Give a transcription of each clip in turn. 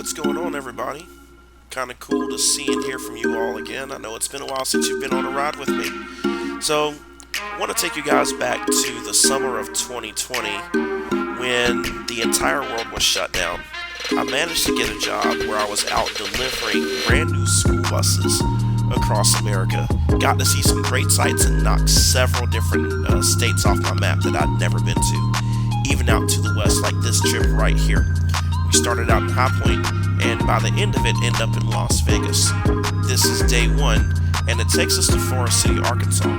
What's going on, everybody? Kind of cool to see and hear from you all again. I know it's been a while since you've been on a ride with me. So, I want to take you guys back to the summer of 2020 when the entire world was shut down. I managed to get a job where I was out delivering brand new school buses across America. Got to see some great sights and knocked several different states off my map that I'd never been to, even out to the west, like this trip right here. We started out in High Point, and by the end of it, end up in Las Vegas. This is day one, and it takes us to Forest City, Arkansas.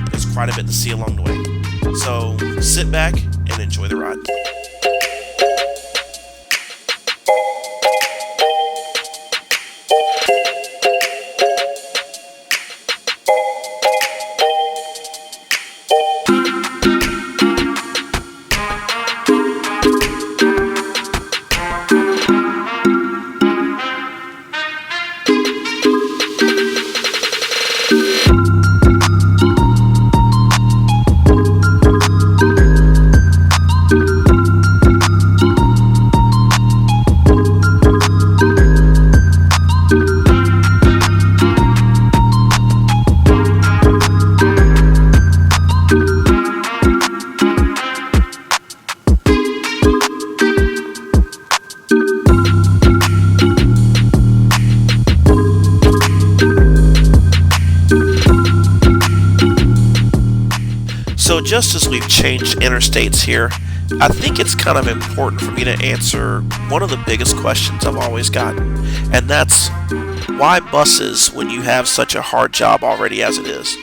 There's quite a bit to see along the way. So sit back and enjoy the ride. So just as we've changed interstates here, I think it's kind of important for me to answer one of the biggest questions I've always gotten, and that's why buses when you have such a hard job already as it is?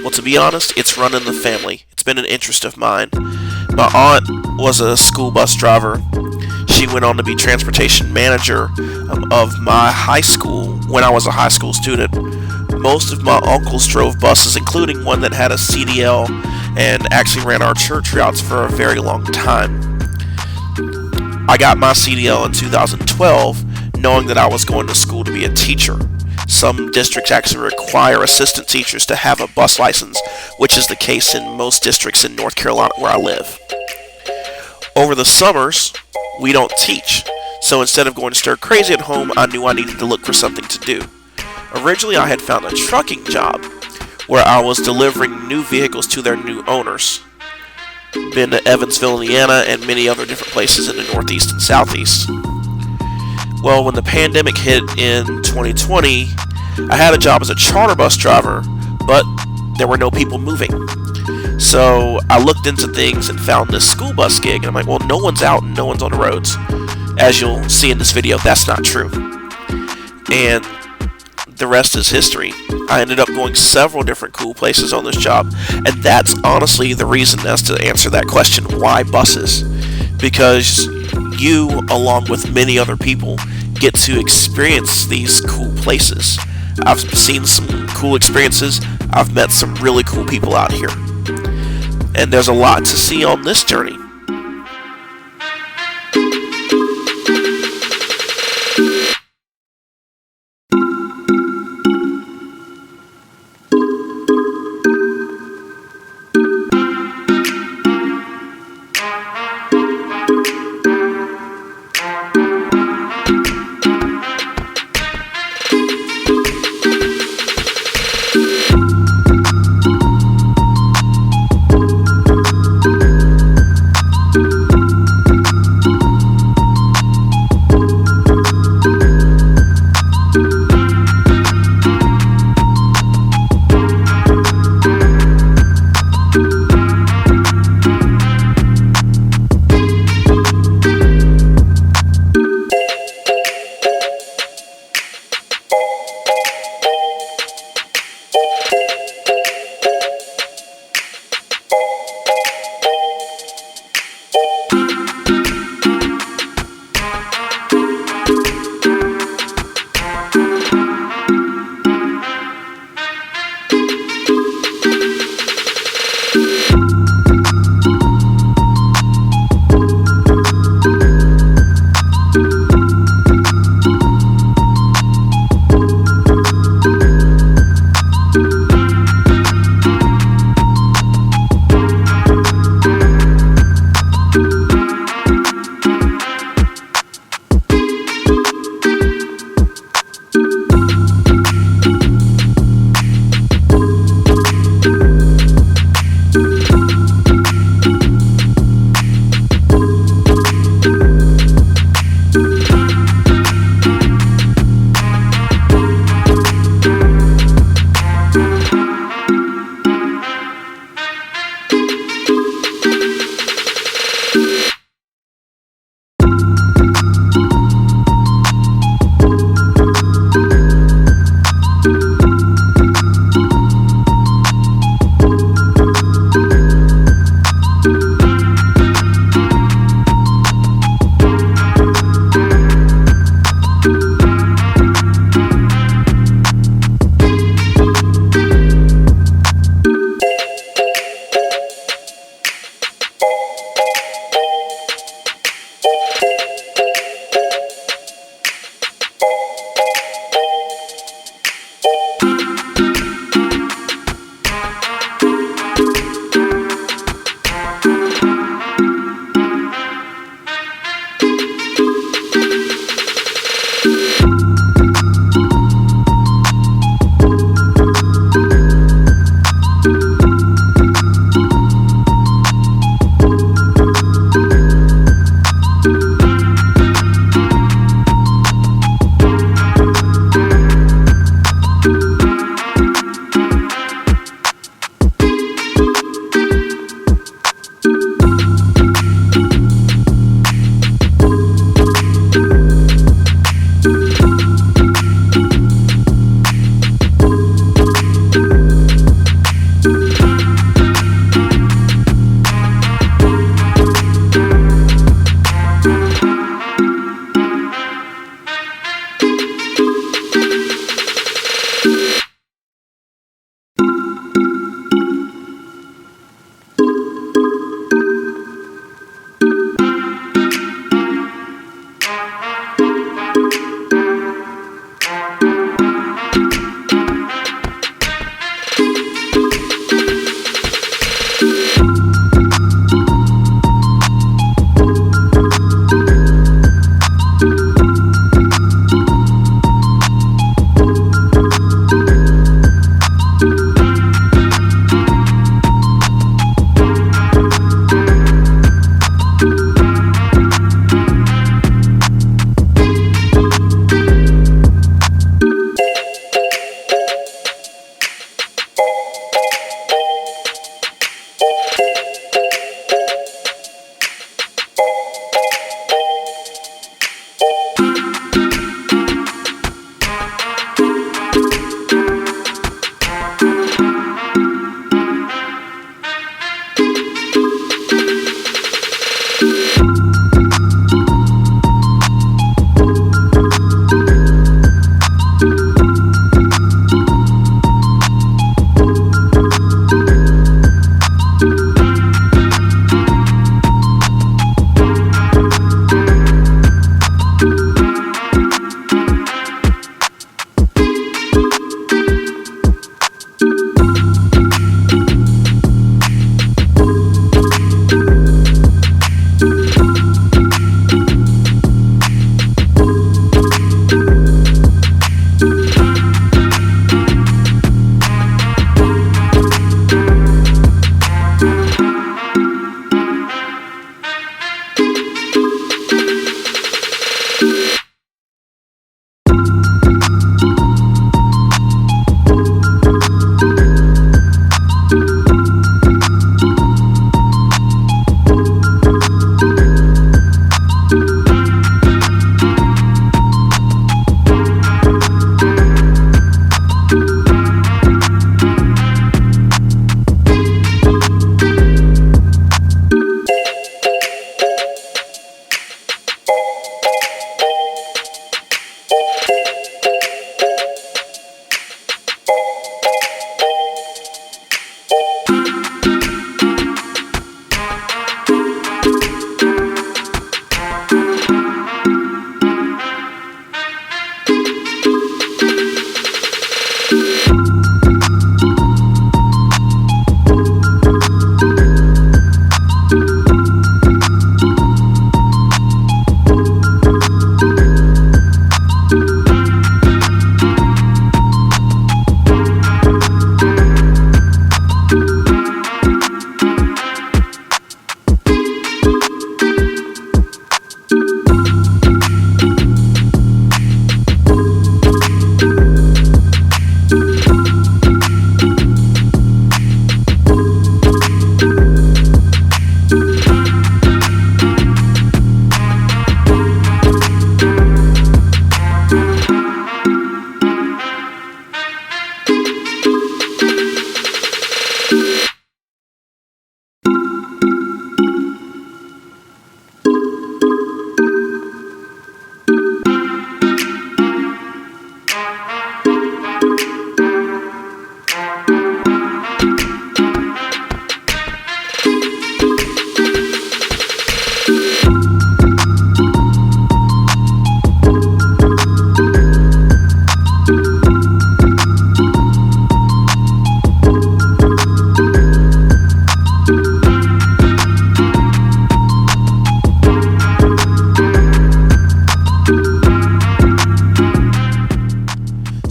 Well, to be honest, it's run in the family. It's been an interest of mine. My aunt was a school bus driver. She went on to be transportation manager of my high school when I was a high school student. Most of my uncles drove buses, including one that had a CDL and actually ran our church routes for a very long time. I got my CDL in 2012, knowing that I was going to school to be a teacher. Some districts actually require assistant teachers to have a bus license, which is the case in most districts in North Carolina where I live. Over the summers, we don't teach, so instead of going stir crazy at home, I knew I needed to look for something to do. Originally, I had found a trucking job where I was delivering new vehicles to their new owners. Been to Evansville, Indiana, and many other different places in the Northeast and Southeast. Well, when the pandemic hit in 2020, I had a job as a charter bus driver, but there were no people moving. So I looked into things and found this school bus gig, and I'm like, well, no one's out and no one's on the roads. As you'll see in this video, that's not true. And the rest is history. I ended up going several different cool places on this job, and that's honestly the reason as to answer that question, why buses? Because you, along with many other people, get to experience these cool places. I've seen some cool experiences. I've met some really cool people out here. And there's a lot to see on this journey.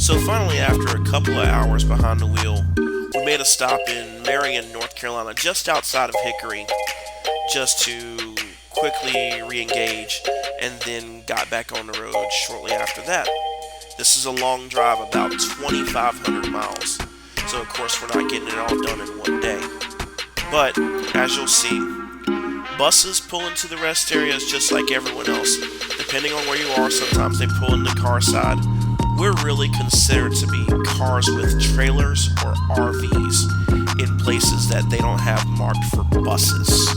So finally, after a couple of hours behind the wheel, we made a stop in Marion, North Carolina, just outside of Hickory, just to quickly re-engage, and then got back on the road shortly after that. This is a long drive, about 2,500 miles, so of course we're not getting it all done in one day. But, as you'll see, buses pull into the rest areas just like everyone else. Depending on where you are, sometimes they pull in the car side. We're really considered to be cars with trailers or RVs in places that they don't have marked for buses.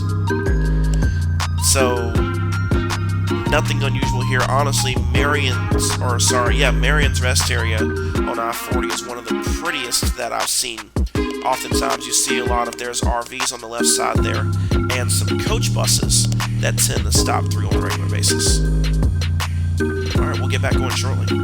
So, nothing unusual here. Honestly, Marion's rest area on I-40 is one of the prettiest that I've seen. Oftentimes you see a lot of there's RVs on the left side there and some coach buses that tend to stop through on a regular basis. Alright, we'll get back going shortly.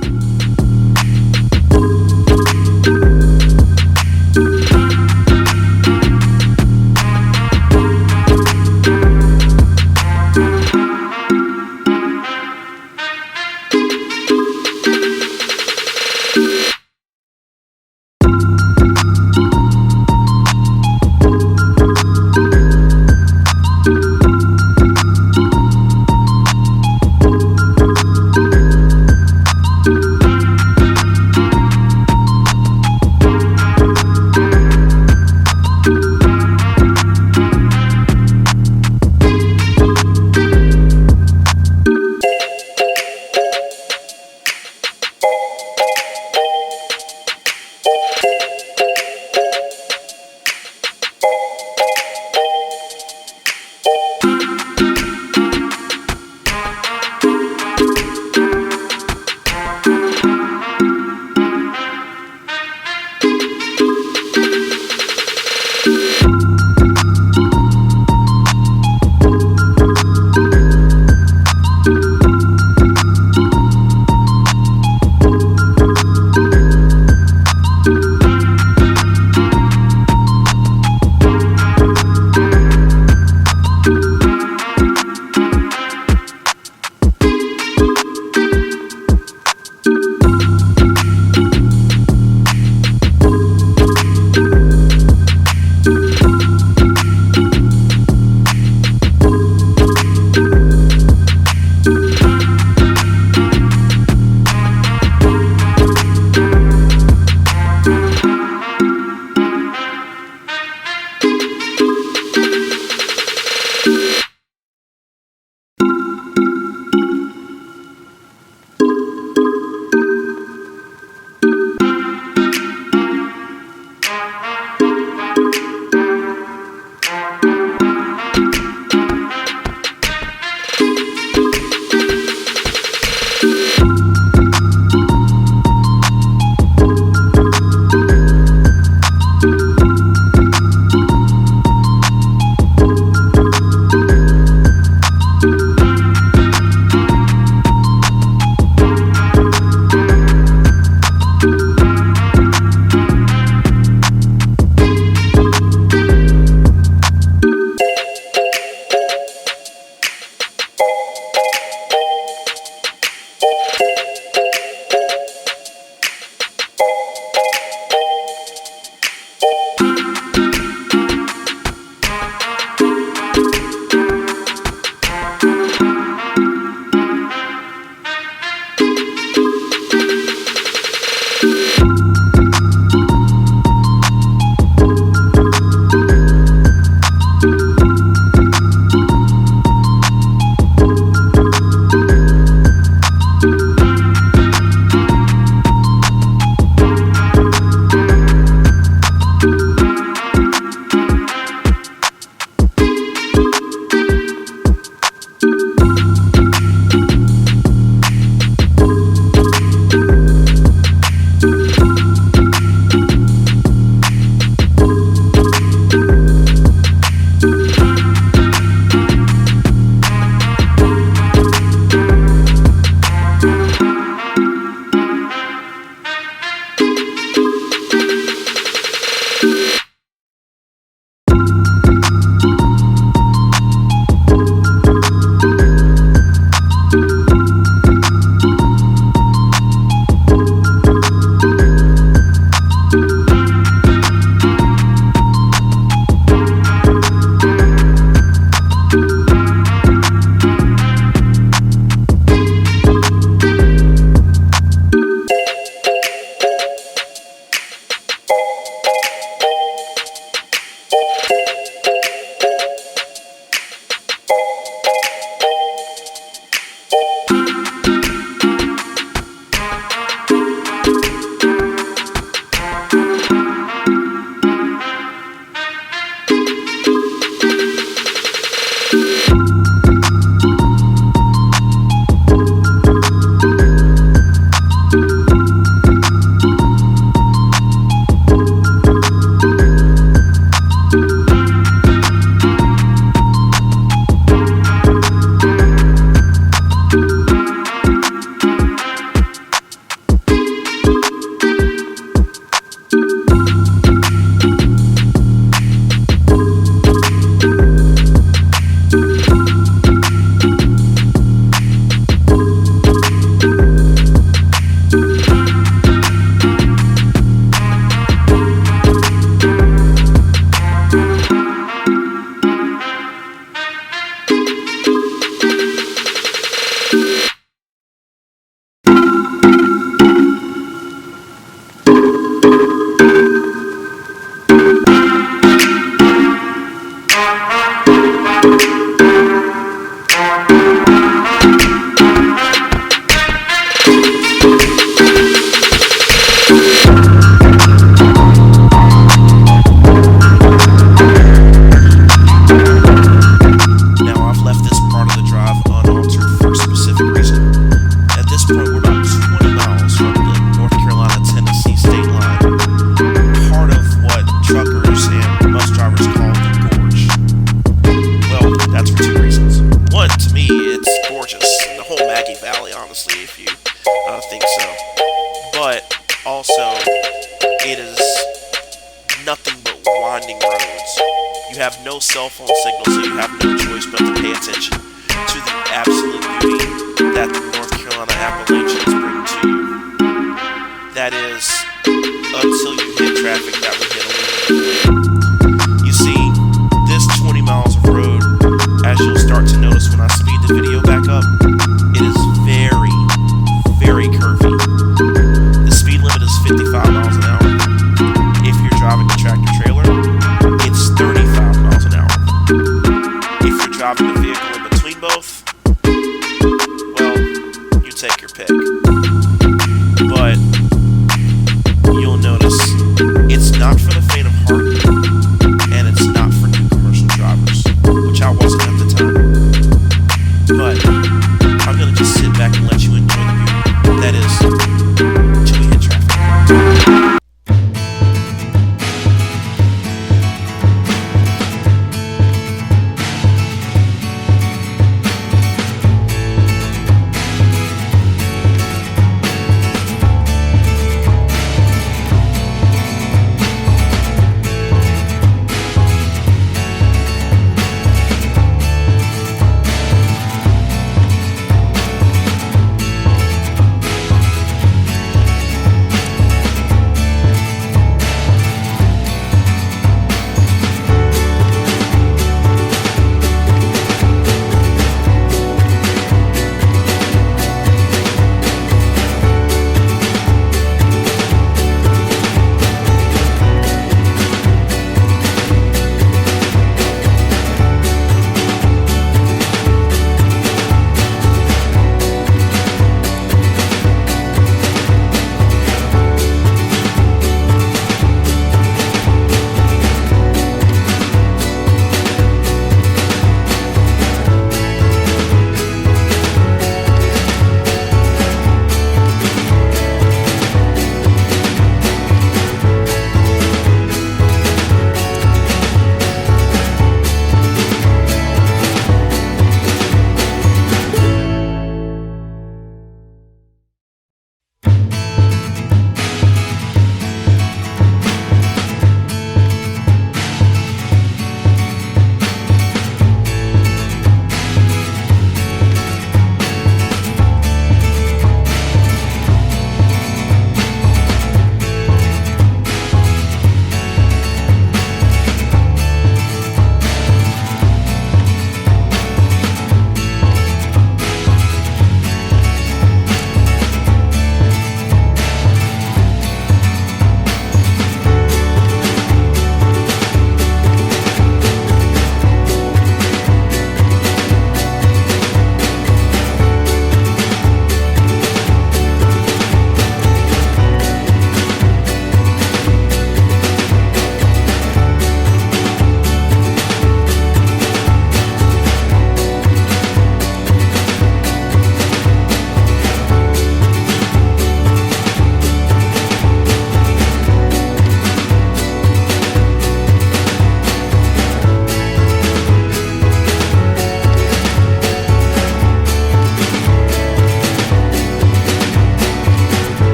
honestly, if you think so. But also, it is nothing but winding roads. You have no cell phone signal, so you have no choice but to pay attention to the absolute beauty that the North Carolina Appalachians bring to you. That is, until you hit traffic that would hit a limit. You see, this 20 miles of road, as you'll start to notice when I speed the video back up, it is very, very curvy. The speed limit is 55 miles an hour. If you're driving a tractor trailer, it's 35 miles an hour. If you're driving a vehicle in between both, well, you take your pick. But you'll notice it's not for the faint of heart, and it's not for new commercial drivers, which I wasn't at the time. But I'm going to just sit back and let you enjoy the beauty. That is, till we hit traffic.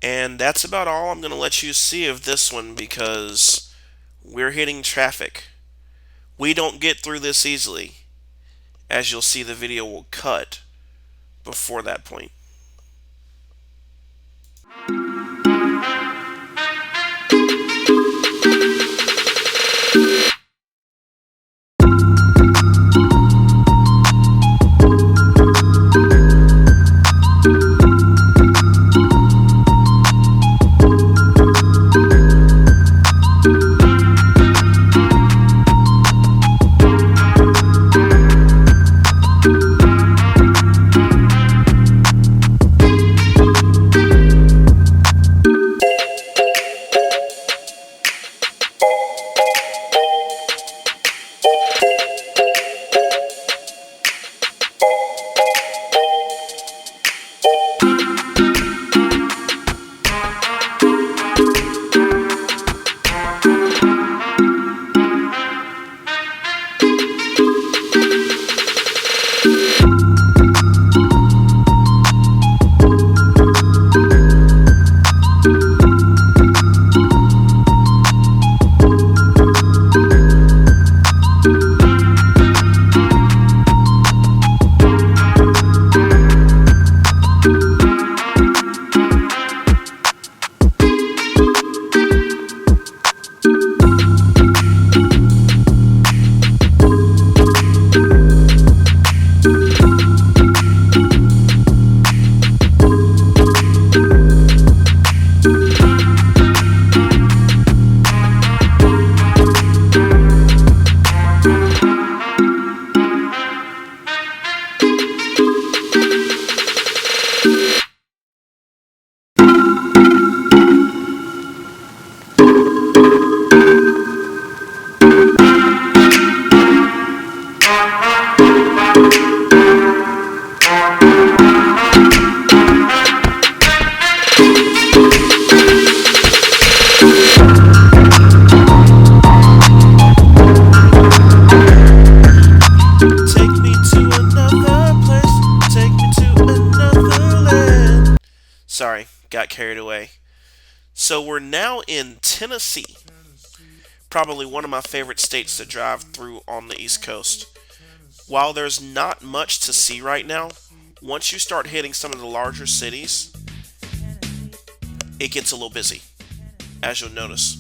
And that's about all I'm going to let you see of this one because we're hitting traffic. We don't get through this easily. As you'll see, the video will cut before that point. Take me to another place, take me to another land. Sorry, got carried away. So we're now in Tennessee, probably one of my favorite states to drive through on the East Coast. While there's not much to see right now, once you start hitting some of the larger cities, it gets a little busy, as you'll notice.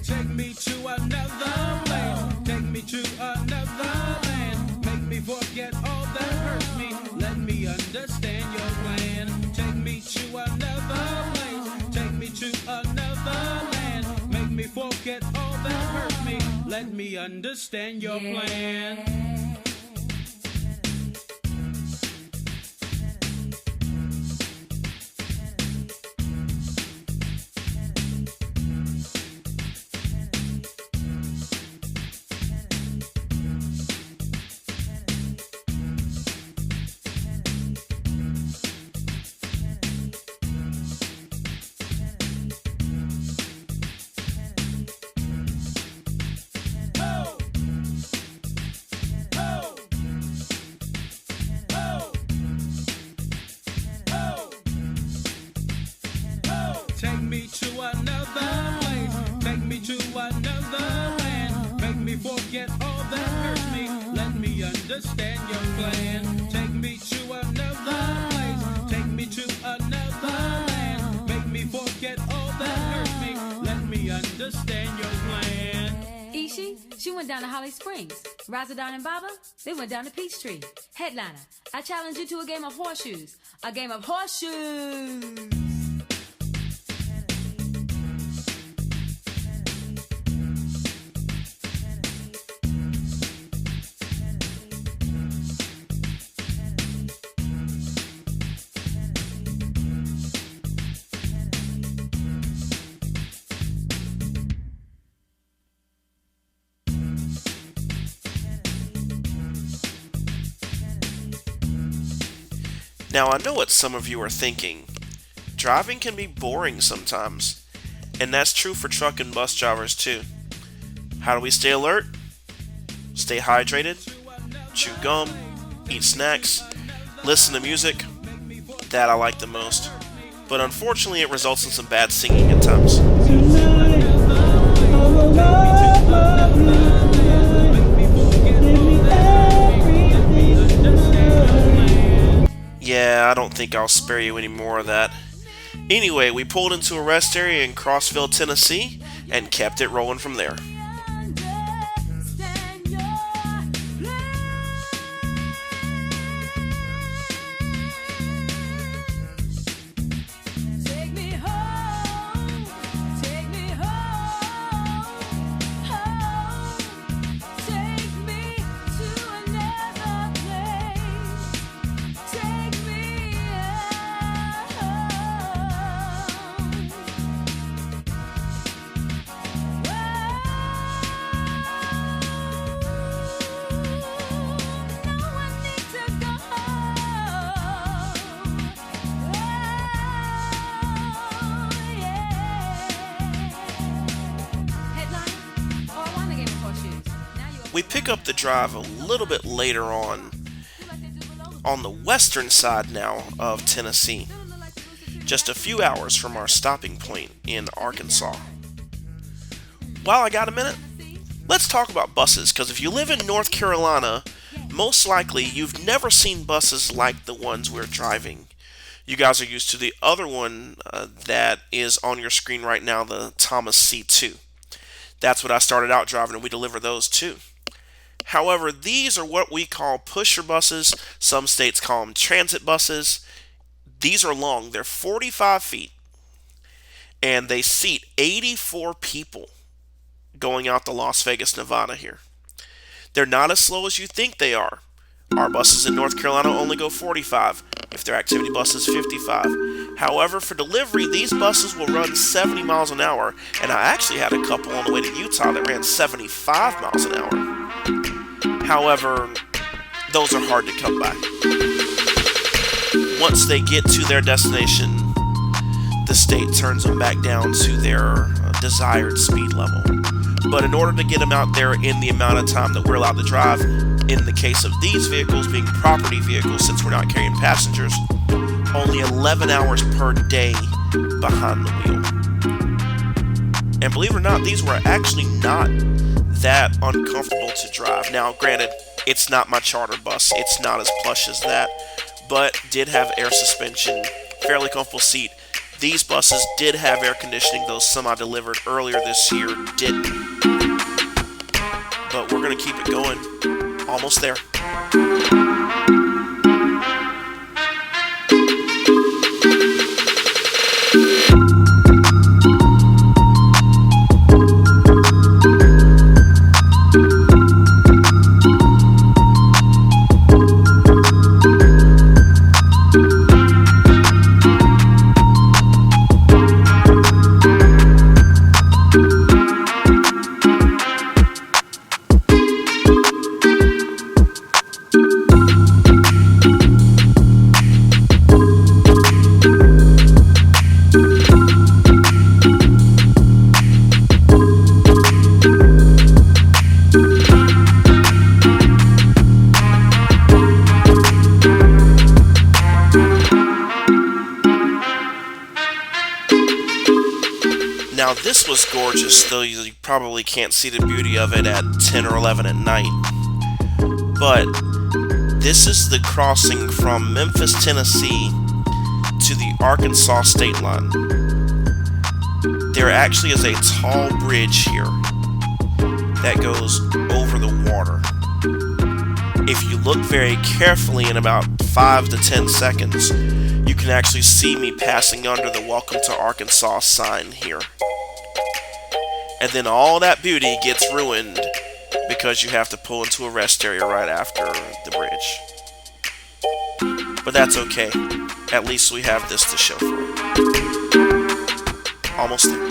Take me to another place. Take me to another land. Make me forget all that hurts me. Let me understand your plan. Take me to another place. Take me to another land. Make me forget all that hurts me. Let me understand your plan. Take me to another place. Take me to another land. Make me forget all that hurts me. Let me understand your plan. Take me to another place. Take me to another land. Make me forget all that hurts me. Let me understand your plan. Ishi, she went down to Holly Springs. Razadon and Baba, they went down to Peachtree. Headliner, I challenge you to a game of horseshoes. A game of horseshoes. Now, I know what some of you are thinking. Driving can be boring sometimes, and that's true for truck and bus drivers too. How do we stay alert? Stay hydrated, chew gum, eat snacks, listen to music. That I like the most. But unfortunately, it results in some bad singing at times. Yeah, I don't think I'll spare you any more of that. Anyway, we pulled into a rest area in Crossville, Tennessee, and kept it rolling from there. We pick up the drive a little bit later on the western side now of Tennessee, just a few hours from our stopping point in Arkansas. While I got a minute, let's talk about buses, because if you live in North Carolina, most likely you've never seen buses like the ones we're driving. You guys are used to the other one that is on your screen right now, the Thomas C2. That's what I started out driving, and we deliver those too. However, these are what we call pusher buses. Some states call them transit buses. These are long. They're 45 feet, and they seat 84 people going out to Las Vegas, Nevada here. They're not as slow as you think they are. Our buses in North Carolina only go 45. If they're activity buses, 55. However, for delivery, these buses will run 70 miles an hour, and I actually had a couple on the way to Utah that ran 75 miles an hour. However, those are hard to come by. Once they get to their destination, the state turns them back down to their desired speed level. But in order to get them out there in the amount of time that we're allowed to drive, in the case of these vehicles being property vehicles, since we're not carrying passengers, only 11 hours per day behind the wheel. And believe it or not, these were actually not that uncomfortable to drive. Now, granted, it's not my charter bus. It's not as plush as that, but did have air suspension, fairly comfortable seat. These buses did have air conditioning, though some I delivered earlier this year didn't. But we're going to keep it going. Almost there. Now this was gorgeous, though you probably can't see the beauty of it at 10 or 11 at night. But this is the crossing from Memphis, Tennessee to the Arkansas state line. There actually is a tall bridge here that goes over the water. If you look very carefully in about 5 to 10 seconds, you can actually see me passing under the Welcome to Arkansas sign here. And then all that beauty gets ruined because you have to pull into a rest area right after the bridge. But that's okay. At least we have this to show for it. Almost there.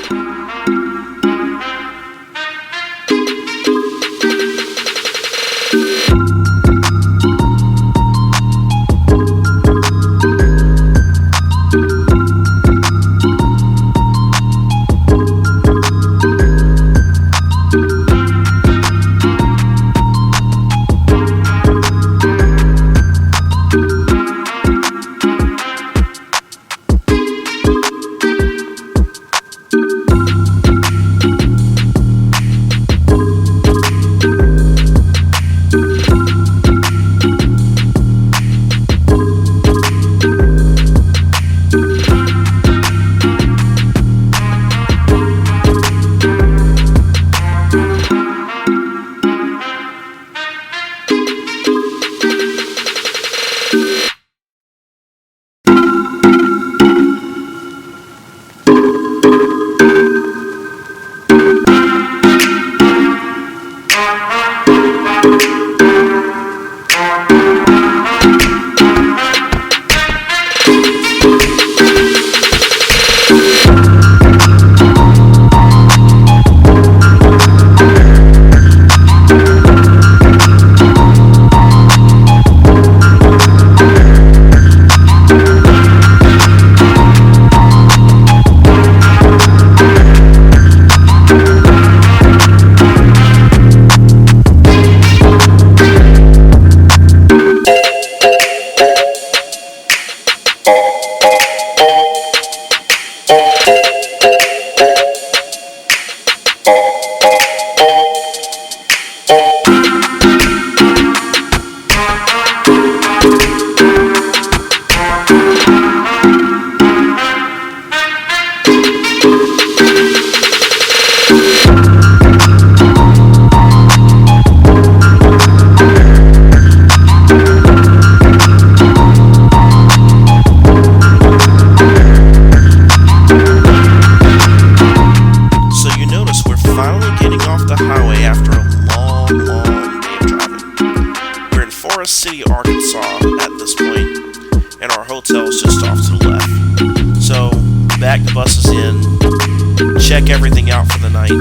check everything out for the night.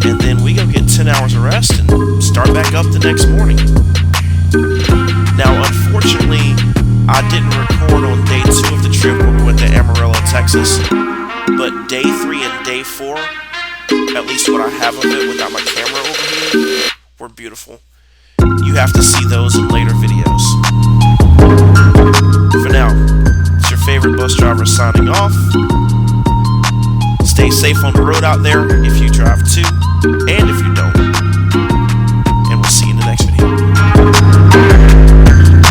And then we go get 10 hours of rest and start back up the next morning. Now, unfortunately, I didn't record on day 2 of the trip where we went to Amarillo, Texas. But day 3 and day 4, at least what I have of it without my camera over here, were beautiful. You have to see those in later videos. For now, it's your favorite bus driver signing off. Stay safe on the road out there if you drive too, and if you don't.